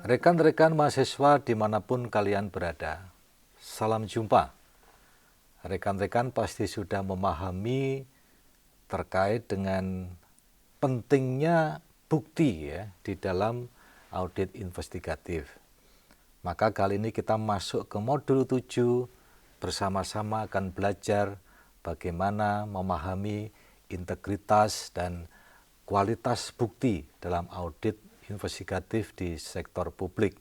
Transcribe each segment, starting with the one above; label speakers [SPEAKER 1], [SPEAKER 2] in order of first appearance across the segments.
[SPEAKER 1] Rekan-rekan mahasiswa dimanapun kalian berada, salam jumpa. Rekan-rekan pasti sudah memahami terkait dengan pentingnya bukti ya di dalam audit investigatif. Maka kali ini kita masuk ke modul 7, bersama-sama akan belajar bagaimana memahami integritas dan kualitas bukti dalam audit investigatif di sektor publik.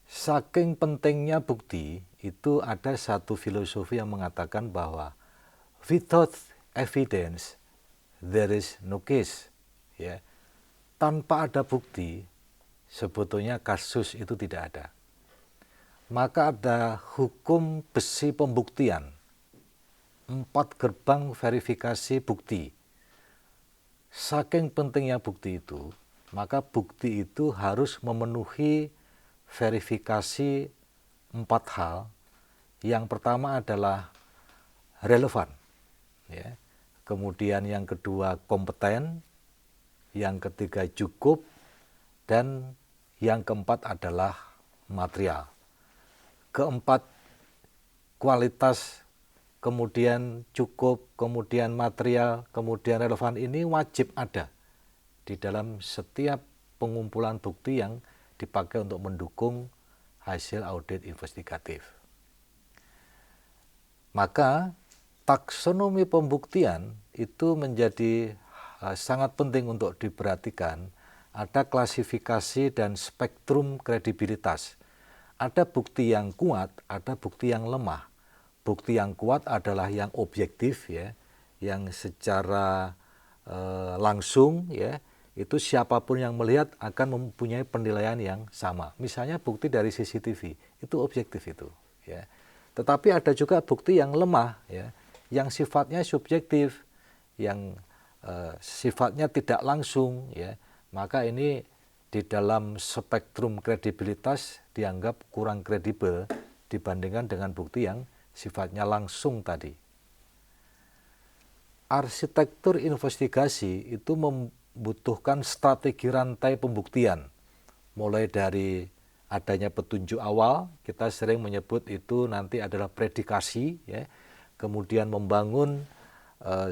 [SPEAKER 1] Saking pentingnya bukti, itu ada satu filosofi yang mengatakan bahwa without evidence, there is no case. Ya. Tanpa ada bukti, sebetulnya kasus itu tidak ada. Maka ada hukum besi pembuktian, 4 gerbang verifikasi bukti. Saking pentingnya bukti itu, maka bukti itu harus memenuhi verifikasi 4 hal. Yang pertama adalah relevan, ya. Kemudian yang kedua kompeten, yang ketiga cukup, dan yang keempat adalah material. Keempat, kualitas, kemudian cukup, kemudian material, kemudian relevan ini wajib ada di dalam setiap pengumpulan bukti yang dipakai untuk mendukung hasil audit investigatif. Maka taksonomi pembuktian itu menjadi sangat penting untuk diperhatikan. Ada klasifikasi dan spektrum kredibilitas. Ada bukti yang kuat, ada bukti yang lemah. Bukti yang kuat adalah yang objektif ya, yang secara langsung ya, itu siapapun yang melihat akan mempunyai penilaian yang sama. Misalnya bukti dari CCTV, itu objektif itu ya. Tetapi ada juga bukti yang lemah ya, yang sifatnya subjektif, yang sifatnya tidak langsung ya. Maka ini di dalam spektrum kredibilitas dianggap kurang kredibel dibandingkan dengan bukti yang sifatnya langsung tadi. Arsitektur investigasi itu membutuhkan strategi rantai pembuktian. Mulai dari adanya petunjuk awal, kita sering menyebut itu nanti adalah predikasi, ya. Kemudian membangun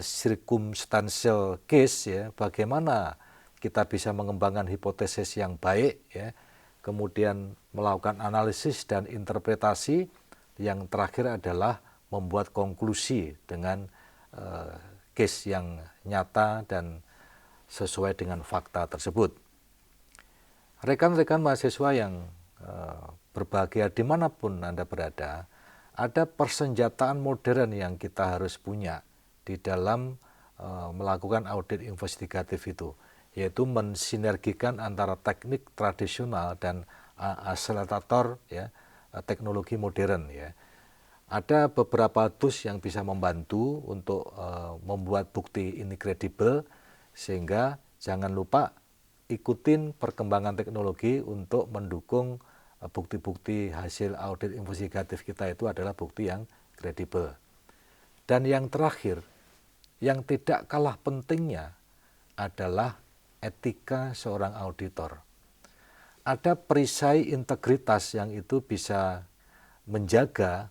[SPEAKER 1] circumstantial case, ya, bagaimana kita bisa mengembangkan hipotesis yang baik, ya. Kemudian melakukan analisis dan interpretasi. Yang terakhir adalah membuat konklusi dengan case yang nyata dan sesuai dengan fakta tersebut. Rekan-rekan mahasiswa yang berbahagia dimanapun Anda berada, ada persenjataan modern yang kita harus punya di dalam melakukan audit investigatif itu, yaitu mensinergikan antara teknik tradisional dan akselerator ya, teknologi modern ya. Ada beberapa tools yang bisa membantu untuk membuat bukti ini kredibel, sehingga jangan lupa ikutin perkembangan teknologi untuk mendukung bukti-bukti hasil audit investigatif kita itu adalah bukti yang kredibel. Dan yang terakhir, yang tidak kalah pentingnya adalah etika seorang auditor. Ada perisai integritas yang itu bisa menjaga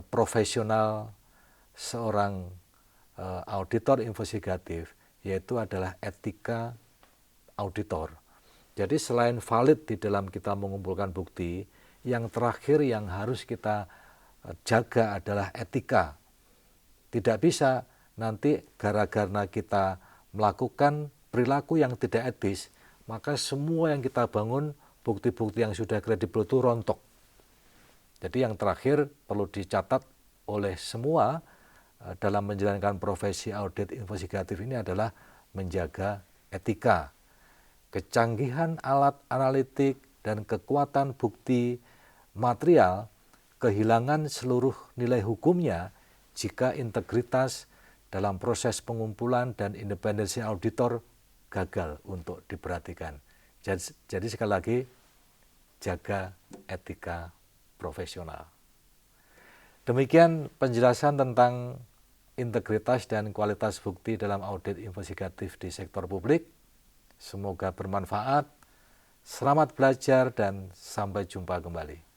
[SPEAKER 1] profesional seorang auditor investigatif, yaitu adalah etika auditor. Jadi selain valid di dalam kita mengumpulkan bukti, yang terakhir yang harus kita jaga adalah etika. Tidak bisa nanti gara-gara kita melakukan perilaku yang tidak etis, maka semua yang kita bangun, bukti-bukti yang sudah kredibel itu rontok. Jadi yang terakhir perlu dicatat oleh semua dalam menjalankan profesi audit investigatif ini adalah menjaga etika. Kecanggihan alat analitik dan kekuatan bukti material kehilangan seluruh nilai hukumnya jika integritas dalam proses pengumpulan dan independensi auditor gagal untuk diperhatikan. Jadi sekali lagi, jaga etika profesional. Demikian penjelasan tentang integritas dan kualitas bukti dalam audit investigatif di sektor publik. Semoga bermanfaat. Selamat belajar dan sampai jumpa kembali.